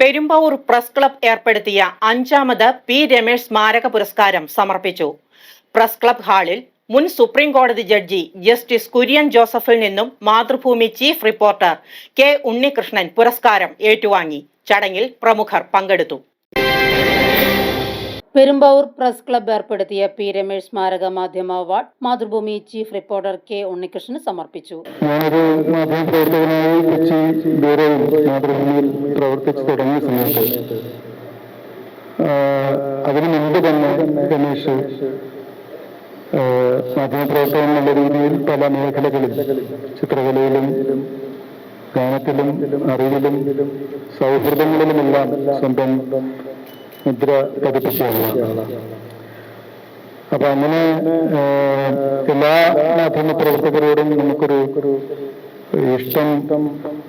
Perumbavoor press club ഏർപ്പെടുത്തിയ 5ാമത് P Ramesh സ്മാരക പുരസ്കാരം സമർപ്പിച്ചു. പ്രസ് ക്ലബ് ഹാളിൽ മുൻ സുപ്രീം കോടതി ജഡ്ജി ജസ്റ്റിസ് കുര്യൻ ജോസഫിൽ നിന്നും Mathrubhumi chief reporter K Unnikrishnan പുരസ്കാരം ഏറ്റുവാങ്ങി. ചടങ്ങിൽ പ്രമുഖർ പങ്കെടുത്തു. പെരുമ്പാവൂർ പ്രസ് ക്ലബ് ഏർപ്പെടുത്തിയ പി രമേശ് സ്മാരക മാധ്യമ award Mathrubhumi chief reporter K ഉണ്ണികൃഷ്ണന് സമർപ്പിച്ചു. ഞാനൊരു മാധ്യമപ്രവർത്തകനായി കൊച്ചി ബ്യൂറോയിൽ മാതൃഭൂമിയിൽ പ്രവർത്തിച്ചു തുടങ്ങിയ സമയത്ത് അതിനു മുൻപ് തന്നെ രമേശ് മാധ്യമപ്രവർത്തകൻ എന്നുള്ള രീതിയിൽ പല മേഖലകളിൽ ചിത്രകലയിലും ഗാനത്തിലും അറിവിലും സൗഹൃദങ്ങളിലുമെല്ലാം സ്വന്തം മുദ്ര പതിപ്പിക്കുകയാണ്. അപ്പൊ അങ്ങനെ എല്ലാ മാധ്യമപ്രവർത്തകരോടും നമുക്കൊരു ഇഷ്ടം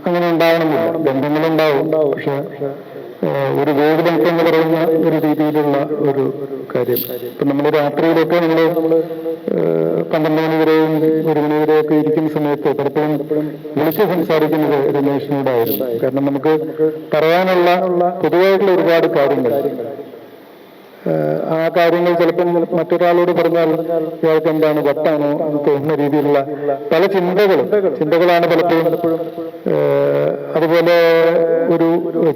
അങ്ങനെ ഉണ്ടാവണമെന്നില്ല, ബന്ധങ്ങളുണ്ടാവും. പക്ഷെ ഒരു വേഗതം എന്ന് പറയുന്ന ഒരു രീതിയിലുള്ള ഒരു കാര്യം. ഇപ്പൊ നമ്മൾ രാത്രിയിലൊക്കെ നമ്മള് 12 മണി വരെയും 1 മണി വരെയൊക്കെ ഇരിക്കുന്ന സമയത്ത് പലപ്പോഴും വിളിച്ച് സംസാരിക്കുന്നത് രമേശിനോടായിരുന്നു. കാരണം നമുക്ക് പറയാനുള്ള പൊതുവായിട്ടുള്ള ഒരുപാട് കാര്യങ്ങൾ, ആ കാര്യങ്ങൾ ചിലപ്പം മറ്റൊരാളോട് പറഞ്ഞാൽ ഇയാൾക്ക് എന്താണ് വട്ടാണോ എന്ന് തോന്നുന്ന രീതിയിലുള്ള പല ചിന്തകളാണ് പലപ്പോഴും. അതുപോലെ ഒരു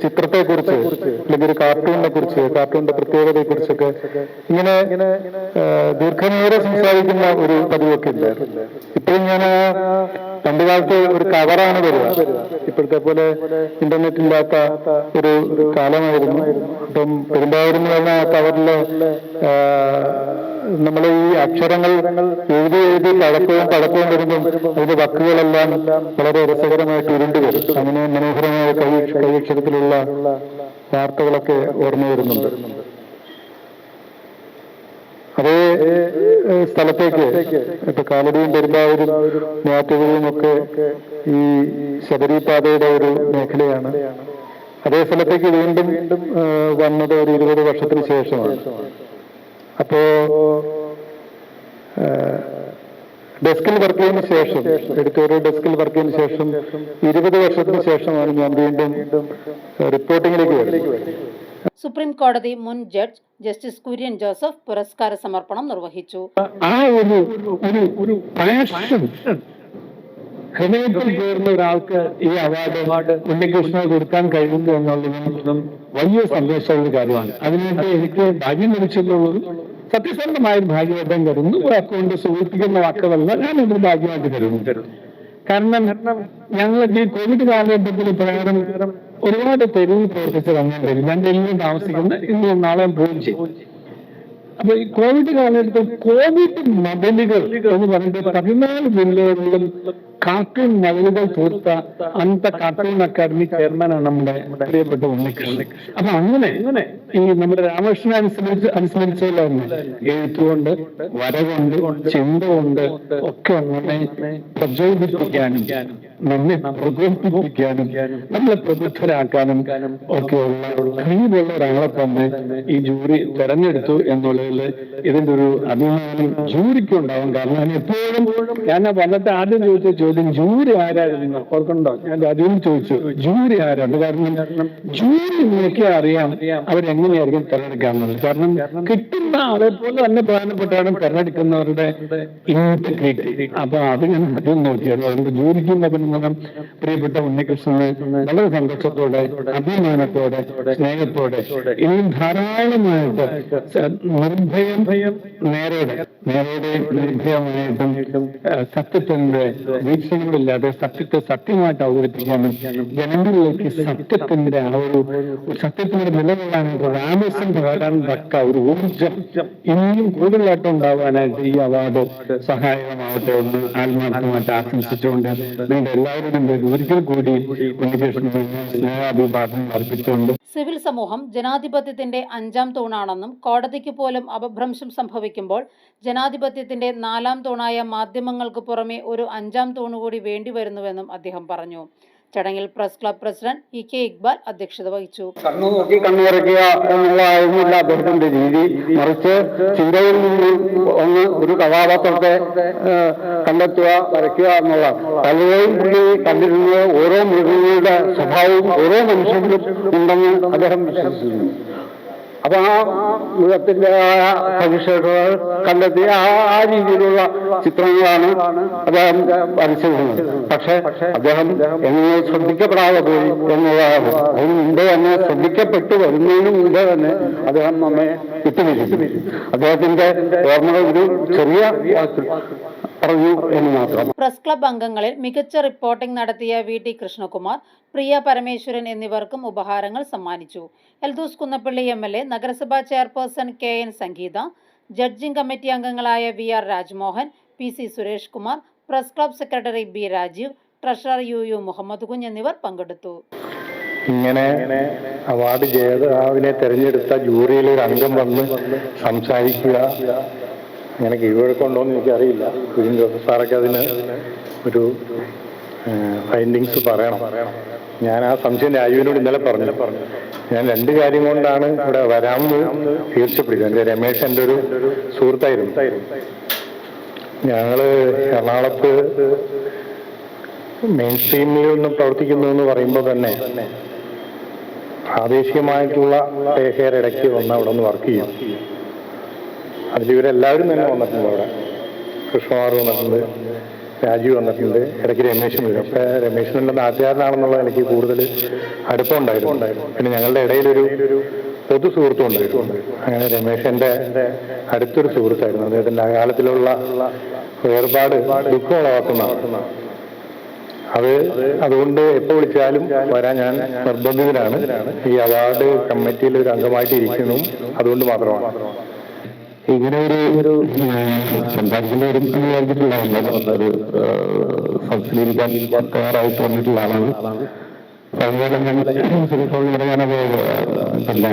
ചിത്രത്തെക്കുറിച്ച് അല്ലെങ്കിൽ ഒരു കാർട്ടൂണിനെ കുറിച്ച്, കാർട്ടൂണിന്റെ പ്രത്യേകതയെ കുറിച്ചൊക്കെ ഇങ്ങനെ ദീർഘനേരം സംസാരിക്കുന്ന ഒരു പതിവൊക്കെ ഉണ്ടായിരുന്നു. ഇപ്പോഴും ഞാൻ പണ്ട് കാലത്ത് ഒരു കവറാണ് വരിക, ഇപ്പോഴത്തെ പോലെ ഇന്റർനെറ്റ് ഇല്ലാത്ത ഒരു കാലമായിരുന്നു. അപ്പം പെരുമ്പാവൂരിൽ എന്ന് പറഞ്ഞ ആ കവറില് നമ്മൾ ഈ അക്ഷരങ്ങൾ എഴുതി പഴക്കവും വരുമ്പം അതിന്റെ വാക്കുകളെല്ലാം വളരെ രസകരമായിട്ട് ഉരുണ്ടു വരും. അങ്ങനെ മനോഹരമായ കൈയക്ഷരത്തിലുള്ള വാർത്തകളൊക്കെ ഓർമ്മ വരുന്നുണ്ട്. അതേ സ്ഥലത്തേക്ക് ഇപ്പൊ കാലടിയും പെരുമ്പാവൂരും മൂവാറ്റുപുഴയും ഒക്കെ ഈ ശബരിപാതയുടെ ഒരു മേഖലയാണ്. അതേ സ്ഥലത്തേക്ക് വീണ്ടും വന്നത് ഒരു 20 വർഷത്തിന് ശേഷമാണ്. അപ്പോ ഡെസ്കിൽ വർക്ക് ചെയ്യുന്ന ശേഷം, എഡിറ്റോറിയൽ ഡെസ്കിൽ വർക്ക് ചെയ്യുന്ന ശേഷം 20 വർഷത്തിന് ശേഷമാണ് ഞാൻ വീണ്ടും റിപ്പോർട്ടിങ്ങിലേക്ക് വരുന്നത്. സുപ്രീം കോടതി മുൻ ജഡ്ജ് ജസ്റ്റിസ് കുര്യൻ ജോസഫ് പുരസ്കാര സമർപ്പണം നിർവഹിച്ചു. ആ ഒരു പാഷൻ ഹൃദയത്തിൽ ചേർന്ന ഒരാൾക്ക് ഈ അവാർഡ് ഉണ്ണികൃഷ്ണന് കൊടുക്കാൻ കഴിയുന്നു എന്നുള്ളതും വലിയ സന്തോഷമുള്ള കാര്യമാണ്. അതിനായിട്ട് എനിക്ക് ഭാഗ്യം ലഭിച്ചിട്ടുള്ളത് സത്യസന്ധമായ ഭാഗ്യവട്ടം കരുതുന്നു. വാക്കുകൊണ്ട് സൂചിപ്പിക്കുന്ന വാക്കുകളല്ല, ഞാനൊരു ഭാഗ്യമായിട്ട് കരുതുന്നു. കാരണം ഞങ്ങൾക്ക് ഈ കോവിഡ് കാലഘട്ടത്തിൽ പ്രകാരം ഒരുപാട് തെരുവിൽ പ്രവർത്തിച്ച് വന്നിട്ടില്ല. ഞാൻ ഡൽഹിയിൽ താമസിക്കുന്ന ഇന്നും നാളെ പോവുകയും ചെയ്യും. അപ്പൊ ഈ കോവിഡ് കാലഘട്ടത്തിൽ കോവിഡ് മതിലുകൾ എന്ന് പറഞ്ഞിട്ട് 14 ജില്ലകളിലും കാർട്ടൂൺ മതിലുകൾ തീർത്ത അന്നത്തെ കാർട്ടൂൺ അക്കാദമി ചെയർമാനാണ് നമ്മുടെ പ്രിയപ്പെട്ട ഉണ്ണികൃഷ്ണൻ. അപ്പൊ അങ്ങനെ ഈ നമ്മുടെ രാമകൃഷ്ണനെ അനുസ്മരിച്ചല്ലോ എഴുത്തുകൊണ്ട്, വരകൊണ്ട്, ചിന്ത കൊണ്ട് ഒക്കെ അങ്ങനെ പ്രചോദിപ്പിക്കാനും നമ്മെ പ്രചോദിപ്പിക്കാനും നമ്മളെ പ്രബുദ്ധരാക്കാനും ഒക്കെയുള്ള കഴിവുള്ള ഒരാളെ തന്നെ ഈ ജൂറി തെരഞ്ഞെടുത്തു എന്നുള്ളതിൽ ഇതിന്റെ ഒരു അഭിമാനം ജൂറിക്ക് ഉണ്ടാവും. കാരണം എപ്പോഴും ഞാൻ വന്നിട്ട് ആദ്യം ചോദിച്ച ചോദ്യം ജൂറി ആരായിരുന്നു ഓർക്കുന്നുണ്ടോ? ഞാൻ ആദ്യം ചോദിച്ചു ജൂറി ആരാണ്. കാരണം ജൂറി നോക്കിയാൽ അറിയാം അവരെങ്ങനെയായിരിക്കും തെരഞ്ഞെടുക്കാമെന്നുള്ളത്. കാരണം കിട്ടുന്ന ആളെ പോലെ തന്നെ പ്രധാനപ്പെട്ടാണ് തെരഞ്ഞെടുക്കുന്നവരുടെ ഇന്റഗ്രിറ്റി. അപ്പൊ അത് ഞാൻ ആദ്യം നോക്കിയാണ്. അതുകൊണ്ട് ജൂറിക്കും അഭിനന്ദനം. പ്രിയപ്പെട്ട ഉണ്ണികൃഷ്ണന് വളരെ സന്തോഷത്തോടെ, അഭിമാനത്തോടെ, സ്നേഹത്തോടെ ഇനിയും ധാരാളമായിട്ട് നിർഭയം നേരോടെ നിർഭയമായിട്ടും സത്യത്തിന്റെ വീക്ഷണങ്ങളില്ലാതെ സത്യത്തെ സത്യമായിട്ട് അവതരിപ്പിക്കാനും ജനങ്ങളിലേക്ക് സത്യത്തിന്റെ ആ ഒരു സത്യത്തിന്റെ നിലകൊള്ളാനായിട്ട് ഒരു ആവേശം പകരാൻ തക്ക ഒരു ഊർജം ഇനിയും കൂടുതലായിട്ട് ഉണ്ടാവാനായിട്ട് ഈ അവാർഡ് സഹായകമാവട്ടെ എന്ന് ആത്മാർത്ഥമായിട്ട് ആശംസിച്ചുകൊണ്ട് നിങ്ങളുടെ എല്ലാവരുടെയും പേരിൽ ഒരിക്കൽ കൂടി ഉണ്ണികൃഷ്ണന് സ്നേഹാഭിവാദം അർപ്പിച്ചുകൊണ്ട്. സിവിൽ സമൂഹം ജനാധിപത്യത്തിന്റെ 5ാം തൂണാണെന്നും കോടതിക്ക് പോലും അപഭ്രംശം സംഭവിക്കുമ്പോൾ ജനാധിപത്യത്തിന്റെ 4ാം തൂണായ മാധ്യമങ്ങൾക്ക് പുറമെ ഒരു 5ാം തൂണ് കൂടി വേണ്ടിവരുന്നുവെന്നും അദ്ദേഹം പറഞ്ഞു. ചടങ്ങിൽ press club president EK Iqbal അധ്യക്ഷത വഹിച്ചു. കണ്ണു നോക്കി കണ്ണുറയ്ക്കുക എന്നുള്ളതായിരുന്നില്ല അദ്ദേഹത്തിന്റെ രീതി. മറിച്ച് ചിന്തയിൽ നിന്ന് ഒരു കഥാപാത്രത്തെ കണ്ടെത്തുക, വരയ്ക്കുക എന്നുള്ള പലരെയും പുള്ളി കണ്ടിരുന്നത് ഓരോ മൃഗങ്ങളുടെ സ്വഭാവവും ഓരോ മനുഷ്യരിലും ഉണ്ടെന്ന് അദ്ദേഹം വിശ്വസിക്കുന്നു. അപ്പൊ ആ മൃഗത്തിൻ്റെതായ സവിശേഷതകൾ കണ്ടെത്തി ആ രീതിയിലുള്ള ചിത്രങ്ങളാണ് അദ്ദേഹം വരച്ചിരുന്നത്. പക്ഷെ അദ്ദേഹം എങ്ങനെ ശ്രദ്ധിക്കപ്പെടാതെ പോയി എന്നുള്ളതാണ്. അതിന് മുമ്പേ തന്നെ ശ്രദ്ധിക്കപ്പെട്ടു വരുന്നതിന് മുമ്പേ തന്നെ അദ്ദേഹം നമ്മെ വിട്ടുപിരിച്ചു. അദ്ദേഹത്തിന്റെ ഓർമ്മകൾ ഒരു ചെറിയ പറഞ്ഞു എന്ന് മാത്രം. പ്രസ് ക്ലബ് അംഗങ്ങളിൽ മികച്ച റിപ്പോർട്ടിംഗ് നടത്തിയ VT കൃഷ്ണകുമാർ, പ്രിയ പരമേശ്വരൻ എന്നിവർക്കും ഉപഹാരങ്ങൾ സമ്മാനിച്ചു. എൽദൂസ് കുന്നപ്പള്ളി MLA, നഗരസഭാ chairperson KN Sangeetha, judging committee അംഗങ്ങളായ VR Rajmohan, PC Suresh Kumar, press club secretary B Rajeev, treasurer UU Muhammad Kunju എന്നിവർ പങ്കെടുത്തു. ഇങ്ങനെ അവാർഡ് ജേതാവിനെ തെരഞ്ഞെടുത്ത ജൂറിയിൽ ഒരു അംഗം വന്ന് സംസാരിക്കുക, അങ്ങനെ കീഴ്വഴക്കമുണ്ടോ എന്ന് എനിക്കറിയില്ല. കുര്യൻ ജോസഫ് സാറൊക്കെ അതിന് ഒരു ഫൈൻഡിങ്സ് പറയണം. ഞാൻ ആ സംശയം രാജുവിനോട് ഇന്നലെ പറഞ്ഞു. ഞാൻ 2 കാര്യം കൊണ്ടാണ് ഇവിടെ വരാമെന്ന് തീർച്ചപ്പെടുന്നത്. എൻ്റെ രമേശ് എൻ്റെ ഒരു സുഹൃത്തായിരുന്നു. ഞങ്ങൾ എറണാകുളത്ത് മെയിൻ സ്ട്രീമിൽ നിന്ന് പ്രവർത്തിക്കുന്നു എന്ന് പറയുമ്പോൾ തന്നെ പ്രാദേശികമായിട്ടുള്ള ഇടയ്ക്ക് വന്ന് അവിടെ ഒന്ന് വർക്ക് ചെയ്യും. അതിലിവരെല്ലാവരും തന്നെ വന്നിട്ടുണ്ട്. അവിടെ കൃഷ്ണകുമാർ വന്നിട്ടുണ്ട്, രാജീവ് വന്നിട്ടുണ്ട്, ഇടയ്ക്ക് രമേശൻ വരും. അപ്പം രമേശൻ എൻ്റെ നാട്ടുകാരനാണെന്നുള്ള എനിക്ക് കൂടുതൽ അടുപ്പമുണ്ടായിരുന്നു. പിന്നെ ഞങ്ങളുടെ ഇടയിലൊരു പൊതു സുഹൃത്തും ഉണ്ടായിരുന്നു. അങ്ങനെ രമേശൻ്റെ അടുത്തൊരു സുഹൃത്തായിരുന്നു. അദ്ദേഹത്തിൻ്റെ അകാലത്തിലുള്ള വേർപാട് ദുഃഖം ഉളവാക്കുന്നതാണ്. അതുകൊണ്ട് എപ്പോൾ വിളിച്ചാലും വരാൻ ഞാൻ നിർബന്ധിതനാണ്. ഈ അവാർഡ് കമ്മിറ്റിയിൽ ഒരു അംഗമായിട്ട് ഇരിക്കുന്നു, അതുകൊണ്ട് മാത്രമാണ്. ഇങ്ങനെ ഒരു സംസാരിക്കുന്ന ഒരു തയ്യാറായിട്ട് വന്നിട്ടുള്ള ആളാണ്. ഞാനത് പിന്നെ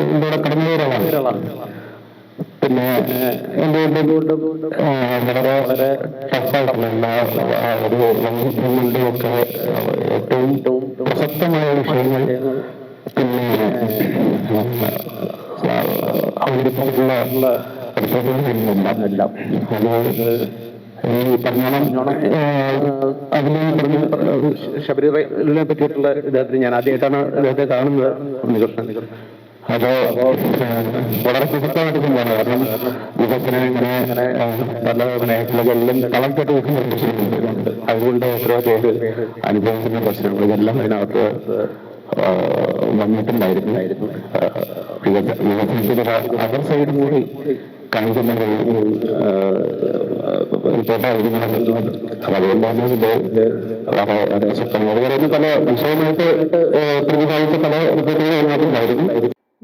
ഇതിലൂടെ കടന്നു ഒരാളാണ്. പിന്നെ വളരെ ടഫായിട്ടുള്ള ഒക്കെ ഏറ്റവും പ്രസക്തമായ വിഷയങ്ങൾ പിന്നെ അവതരിപ്പിച്ചിട്ടുള്ള എല്ലാം ശബരിമലയെ പറ്റിയിട്ടുള്ള ഇദ്ദേഹത്തിന് ഞാൻ ആദ്യമായിട്ടാണ് അദ്ദേഹത്തെ കാണുന്നത്. അത് വളരെ പ്രസക്തമായിട്ട് തന്നെയാണ്. കാരണം വികസനം ഇങ്ങനെ പല മേഖലകളിലും കളക്ടർ നിർദ്ദേശിക്കുന്നുണ്ട്. അതുകൊണ്ട് എത്രയോ പേര് അനുഭവിക്കുന്ന പ്രശ്നങ്ങൾ ഇതെല്ലാം അതിനകത്ത് വന്നിട്ടുണ്ടായിരുന്നു. വികസനത്തിന്റെ അതർ സൈഡ് കൂടി കാണിക്കുന്ന അതുകൊണ്ടാണ് ഇത് വളരെ ശക്തമായി പല വിഷയമായിട്ട് പ്രതിപാദിച്ച പല റിപ്പോർട്ടുകൾ അതിനകത്തുണ്ടായിരുന്നു.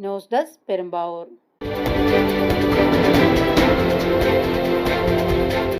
News desk, Perumbavoor.